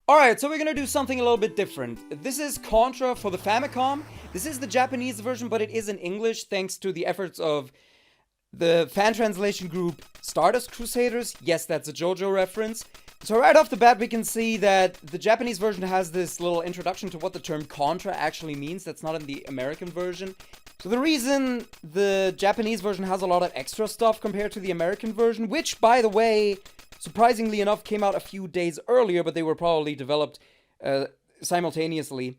Alright, so we're gonna do something a little bit different. This is Contra for the Famicom. This is the Japanese version, but it is in English thanks to the efforts of the fan translation group Stardust Crusaders. Yes, that's a JoJo reference. So right off the bat, we can see that the Japanese version has this little introduction to what the term Contra actually means. That's not in the American version. So the reason the Japanese version has a lot of extra stuff compared to the American version, which, by the way, surprisingly enough, came out a few days earlier, but they were probably developed simultaneously.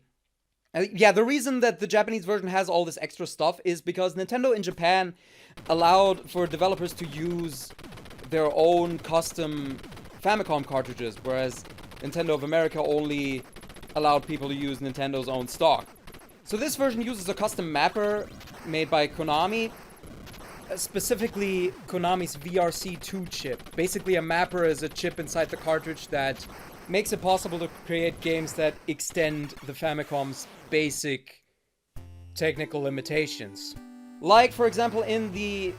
The reason that the Japanese version has all this extra stuff is because Nintendo in Japan allowed for developers to use their own custom Famicom cartridges, whereas Nintendo of America only allowed people to use Nintendo's own stock. So this version uses a custom mapper made by Konami, specifically Konami's VRC2 chip. Basically, a mapper is a chip inside the cartridge that makes it possible to create games that extend the Famicom's basic technical limitations. Like, for example, in the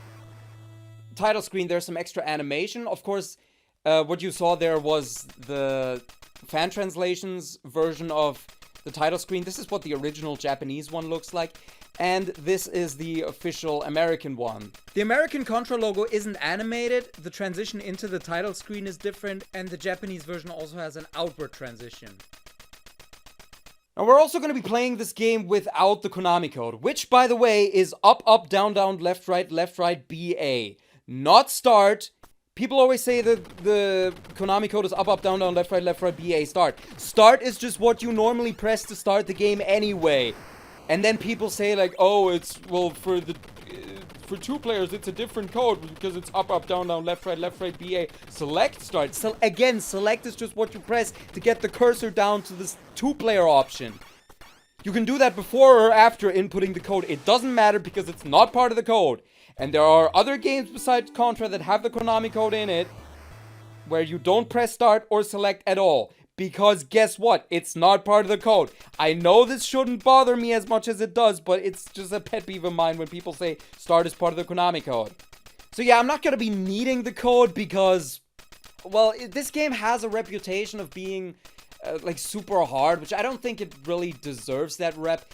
title screen, there's some extra animation. Of course, what you saw there was the fan translations version of the title screen. This is what the original Japanese one looks like. And this is the official American one. The American Contra logo isn't animated, the transition into the title screen is different, and the Japanese version also has an outward transition. Now we're also going to be playing this game without the Konami code, which, by the way, is up, up, down, down, left, right, BA. Not start. People always say that the Konami code is up, up, down, down, left, right, BA, start. Start is just what you normally press to start the game anyway. And then people say like, oh, it's, well, for two players, it's a different code because it's up, up, down, down, left, right, BA. Select, start. So again, select is just what you press to get the cursor down to this two-player option. You can do that before or after inputting the code. It doesn't matter because it's not part of the code. And there are other games besides Contra that have the Konami code in it where you don't press start or select at all. Because guess what? It's not part of the code. I know this shouldn't bother me as much as it does, but it's just a pet peeve of mine when people say start is part of the Konami code. So yeah, I'm not going to be needing the code because, well, this game has a reputation of being like super hard, which I don't think it really deserves that rep.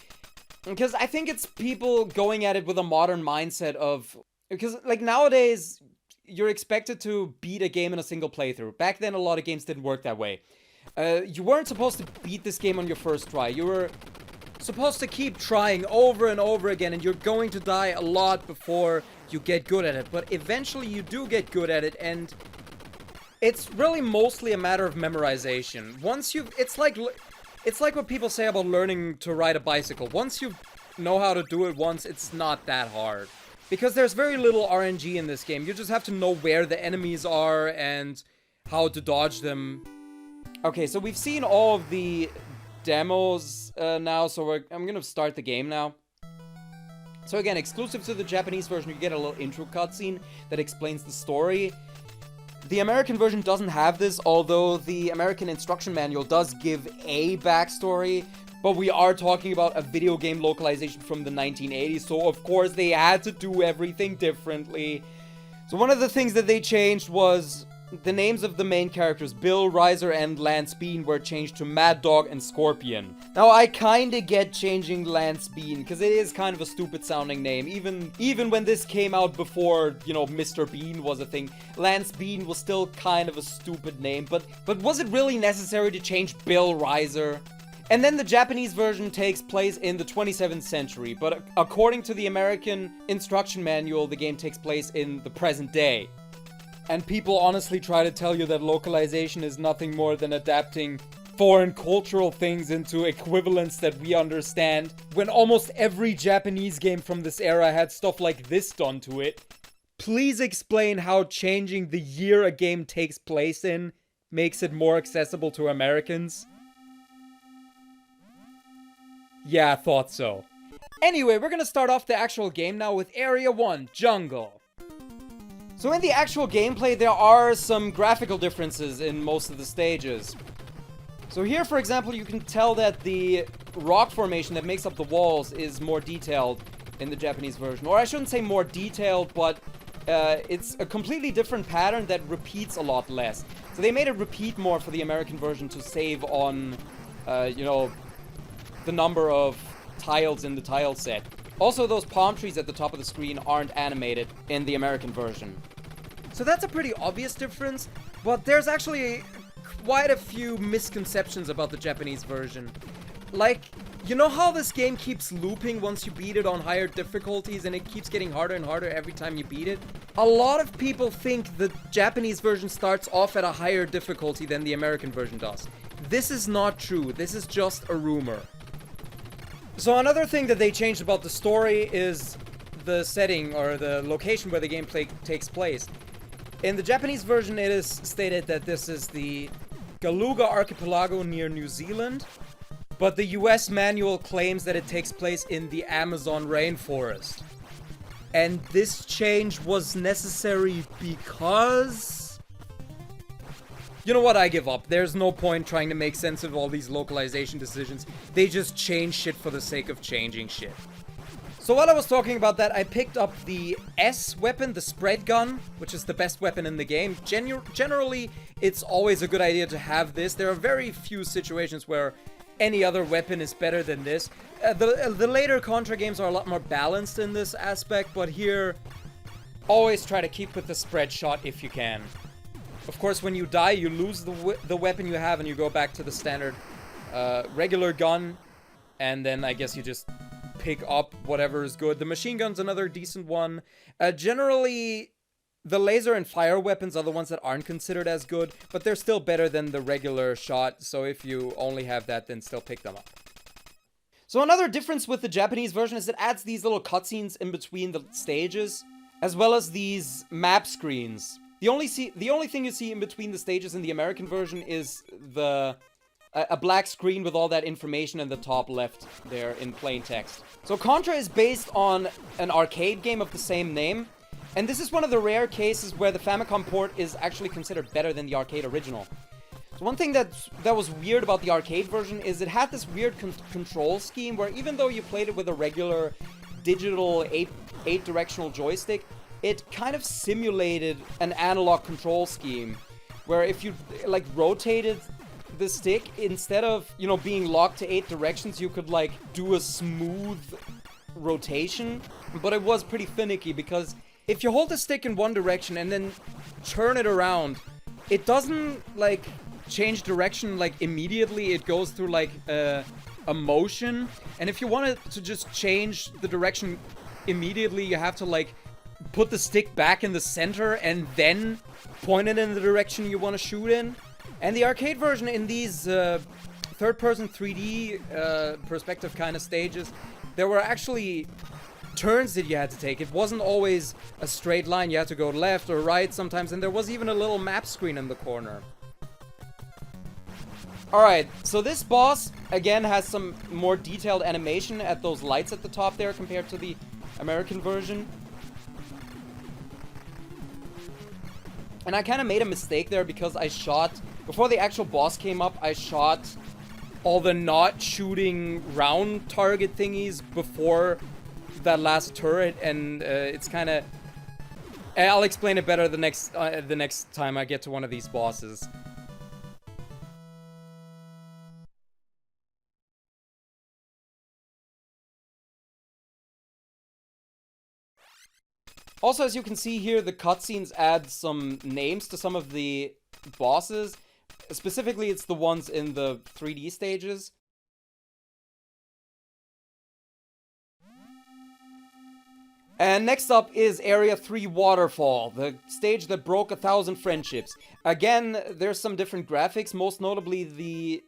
Because I think it's people going at it with a modern mindset of, because like nowadays you're expected to beat a game in a single playthrough. Back then a lot of games didn't work that way. You weren't supposed to beat this game on your first try. You were supposed to keep trying over and over again, and you're going to die a lot before you get good at it. But eventually you do get good at it, and it's really mostly a matter of memorization. Once you've, it's like what people say about learning to ride a bicycle. Once you know how to do it once, it's not that hard. Because there's very little RNG in this game. You just have to know where the enemies are and how to dodge them. Okay, so we've seen all of the demos now, so I'm gonna start the game now. So again, exclusive to the Japanese version, you get a little intro cutscene that explains the story. The American version doesn't have this, although the American instruction manual does give a backstory, but we are talking about a video game localization from the 1980s, so of course they had to do everything differently. So one of the things that they changed was the names of the main characters, Bill, Riser, and Lance Bean, were changed to Mad Dog and Scorpion. Now, I kinda get changing Lance Bean, because it is kind of a stupid sounding name. Even when this came out before, you know, Mr. Bean was a thing, Lance Bean was still kind of a stupid name. But was it really necessary to change Bill Riser? And then the Japanese version takes place in the 27th century, but according to the American instruction manual, the game takes place in the present day. And people honestly try to tell you that localization is nothing more than adapting foreign cultural things into equivalents that we understand, when almost every Japanese game from this era had stuff like this done to it. Please explain how changing the year a game takes place in makes it more accessible to Americans. Yeah, I thought so. Anyway, we're gonna start off the actual game now with Area 1, Jungle. So in the actual gameplay, there are some graphical differences in most of the stages. So here, for example, you can tell that the rock formation that makes up the walls is more detailed in the Japanese version. Or I shouldn't say more detailed, but it's a completely different pattern that repeats a lot less. So they made it repeat more for the American version to save on, you know, the number of tiles in the tile set. Also, those palm trees at the top of the screen aren't animated in the American version. So that's a pretty obvious difference, but there's actually quite a few misconceptions about the Japanese version. Like, you know how this game keeps looping once you beat it on higher difficulties and it keeps getting harder and harder every time you beat it? A lot of people think the Japanese version starts off at a higher difficulty than the American version does. This is not true. This is just a rumor. So another thing that they changed about the story is the setting or the location where the gameplay takes place. In the Japanese version, it is stated that this is the Galuga Archipelago near New Zealand, but the US manual claims that it takes place in the Amazon rainforest. And this change was necessary because... You know what, I give up. There's no point trying to make sense of all these localization decisions. They just change shit for the sake of changing shit. So while I was talking about that, I picked up the S weapon, the spread gun, which is the best weapon in the game. Generally, it's always a good idea to have this. There are very few situations where any other weapon is better than this. The later Contra games are a lot more balanced in this aspect, but here, always try to keep with the spread shot if you can. Of course, when you die, you lose the weapon you have and you go back to the standard regular gun, and then I guess you just pick up whatever is good. The machine gun's another decent one. Generally, the laser and fire weapons are the ones that aren't considered as good, but they're still better than the regular shot, so if you only have that, then still pick them up. So another difference with the Japanese version is it adds these little cutscenes in between the stages, as well as these map screens. The only thing you see in between the stages in the American version is a black screen with all that information in the top left there in plain text. So Contra is based on an arcade game of the same name, and this is one of the rare cases where the Famicom port is actually considered better than the arcade original. So one thing that was weird about the arcade version is it had this weird control scheme where even though you played it with a regular digital 8-directional joystick, it kind of simulated an analog control scheme where if you like rotated the stick, instead of, you know, being locked to 8 directions, you could like do a smooth rotation, but it was pretty finicky because if you hold the stick in one direction and then turn it around, it doesn't like change direction like immediately. It goes through like a motion, and if you want it to just change the direction immediately, you have to like put the stick back in the center and then point it in the direction you want to shoot in. And the arcade version in these third-person 3D perspective kind of stages, there were actually turns that you had to take. It wasn't always a straight line. You had to go left or right sometimes, and there was even a little map screen in the corner. Alright, so this boss, again, has some more detailed animation at those lights at the top there compared to the American version. And I kind of made a mistake there because I shot... Before the actual boss came up, I shot all the not shooting round target thingies before that last turret, and it's kind of... I'll explain it better the next time I get to one of these bosses. Also, as you can see here, the cutscenes add some names to some of the bosses. Specifically, it's the ones in the 3D stages. And next up is Area 3 Waterfall, the stage that broke 1,000 friendships. Again, there's some different graphics, most notably the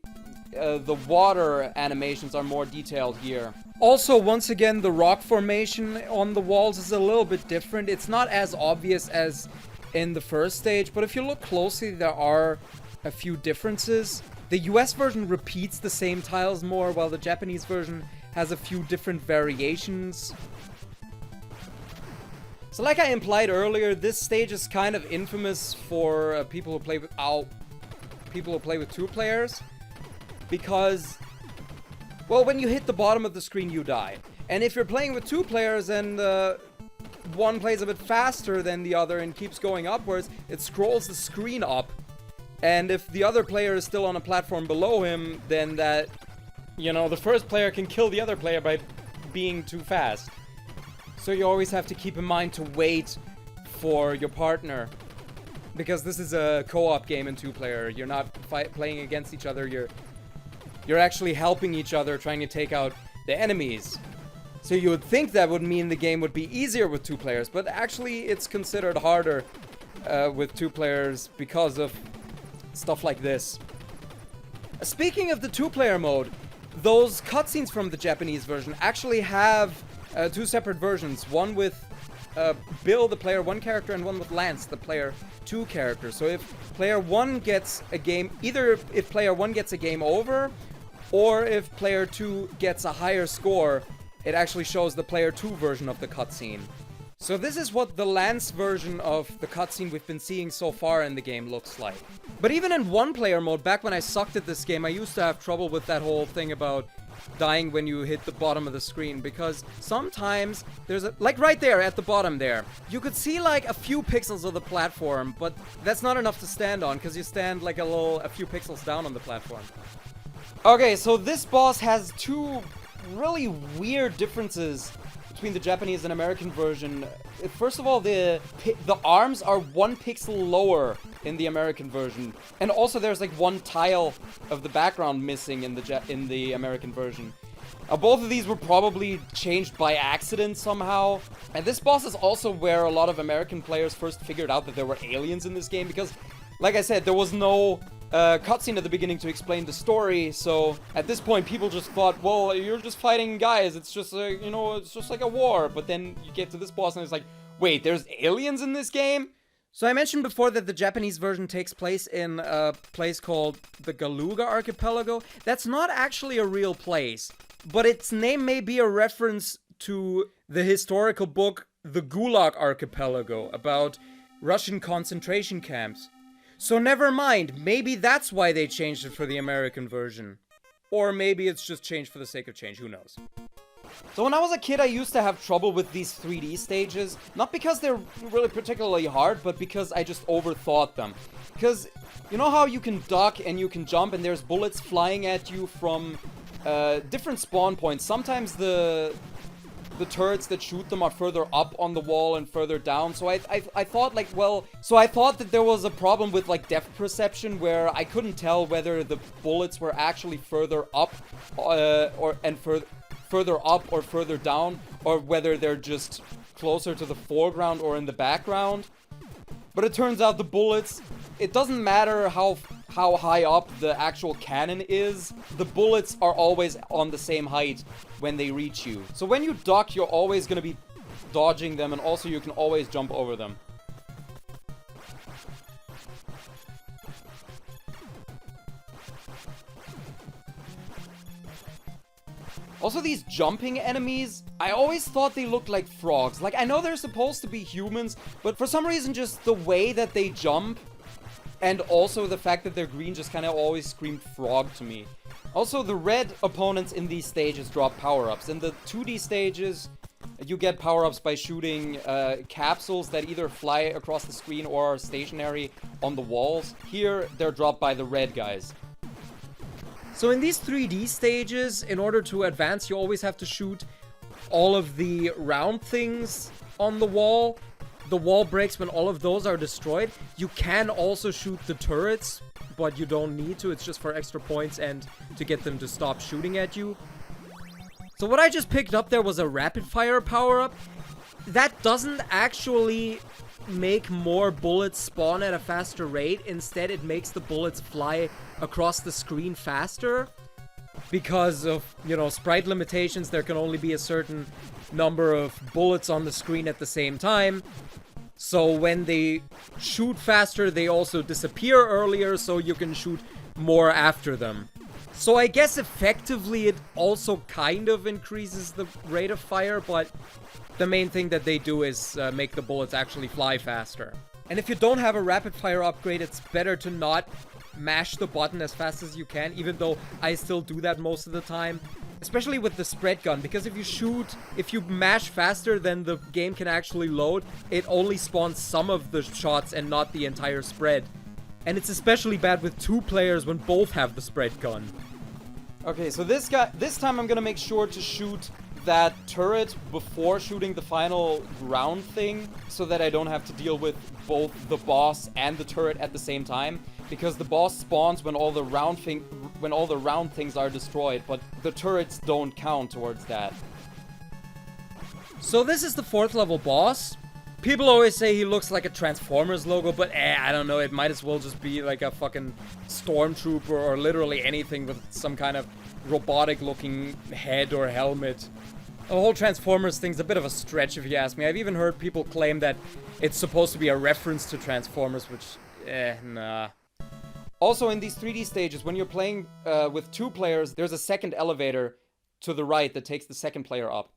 water animations are more detailed here. Also, once again, the rock formation on the walls is a little bit different. It's not as obvious as in the first stage, but if you look closely, there are a few differences. The US version repeats the same tiles more, while the Japanese version has a few different variations. So like I implied earlier, this stage is kind of infamous for people who play with 2 players, because, well, when you hit the bottom of the screen, you die. And if you're playing with 2 players and one plays a bit faster than the other and keeps going upwards, it scrolls the screen up And if the other player is still on a platform below him, then that, you know, the first player can kill the other player by being too fast. So you always have to keep in mind to wait for your partner. Because this is a co-op game in 2-player. You're not playing against each other, you're actually helping each other, trying to take out the enemies. So you would think that would mean the game would be easier with 2 players, but actually it's considered harder with 2 players because of stuff like this. Speaking of the 2-player mode, those cutscenes from the Japanese version actually have 2 separate versions. One with Bill, the player 1 character, and one with Lance, the player 2 character. So if player 1 gets a game, either if player 1 gets a game over, or if player 2 gets a higher score, it actually shows the player 2 version of the cutscene. So this is what the Lance version of the cutscene we've been seeing so far in the game looks like. But even in 1-player mode, back when I sucked at this game, I used to have trouble with that whole thing about dying when you hit the bottom of the screen, because sometimes there's a, like right there at the bottom there, you could see like a few pixels of the platform, but that's not enough to stand on, because you stand like a few pixels down on the platform. Okay, so this boss has 2 really weird differences between the Japanese and American version. First of all, the arms are 1 pixel lower in the American version, and also there's like 1 tile of the background missing in the American version. Both of these were probably changed by accident somehow. And this boss is also where a lot of American players first figured out that there were aliens in this game, because, like I said, there was no cutscene at the beginning to explain the story, so at this point people just thought, well, you're just fighting guys, it's just you know, it's just like a war. But then you get to this boss and it's like, wait, there's aliens in this game? So I mentioned before that the Japanese version takes place in a place called the Galuga Archipelago. That's not actually a real place, but its name may be a reference to the historical book The Gulag Archipelago, about Russian concentration camps. So never mind, maybe that's why they changed it for the American version. Or maybe it's just changed for the sake of change, who knows. So when I was a kid, I used to have trouble with these 3D stages. Not because they're really particularly hard, but because I just overthought them. Because, you know how you can duck and you can jump and there's bullets flying at you from different spawn points. Sometimes the turrets that shoot them are further up on the wall and further down. So I thought like, well, so I thought that there was a problem with like depth perception, where I couldn't tell whether the bullets were actually further up further up or further down, or whether they're just closer to the foreground or in the background. But it turns out the bullets, it doesn't matter how high up the actual cannon is, the bullets are always on the same height when they reach you. So when you duck, you're always going to be dodging them, and also you can always jump over them. Also, these jumping enemies, I always thought they looked like frogs. Like, I know they're supposed to be humans, but for some reason, just the way that they jump, and also the fact that they're green, just kind of always screamed frog to me. Also, the red opponents in these stages drop power-ups. In the 2D stages, you get power-ups by shooting capsules that either fly across the screen or are stationary on the walls. Here, they're dropped by the red guys. So in these 3D stages, in order to advance, you always have to shoot all of the round things on the wall. The wall breaks when all of those are destroyed. You can also shoot the turrets, but you don't need to. It's just for extra points and to get them to stop shooting at you. So what I just picked up there was a rapid fire power-up. That doesn't actually make more bullets spawn at a faster rate. Instead, it makes the bullets fly across the screen faster. Because of, you know, sprite limitations, there can only be a certain number of bullets on the screen at the same time. So when they shoot faster, they also disappear earlier, so you can shoot more after them. So I guess effectively it also kind of increases the rate of fire, but the main thing that they do is make the bullets actually fly faster. And if you don't have a rapid fire upgrade, it's better to not mash the button as fast as you can, even though I still do that most of the time. Especially with the spread gun, because if you mash faster than the game can actually load, it only spawns some of the shots and not the entire spread. And it's especially bad with 2 players when both have the spread gun. Okay, so this time I'm gonna make sure to shoot that turret before shooting the final ground thing, so that I don't have to deal with both the boss and the turret at the same time. Because the boss spawns when all the round things are destroyed, but the turrets don't count towards that. So this is the 4th level boss. People always say he looks like a Transformers logo, but I don't know, it might as well just be like a fucking stormtrooper or literally anything with some kind of robotic looking head or helmet. The whole Transformers thing's a bit of a stretch if you ask me. I've even heard people claim that it's supposed to be a reference to Transformers, which, nah. Also, in these 3D stages, when you're playing with 2 players, there's a second elevator to the right that takes the second player up.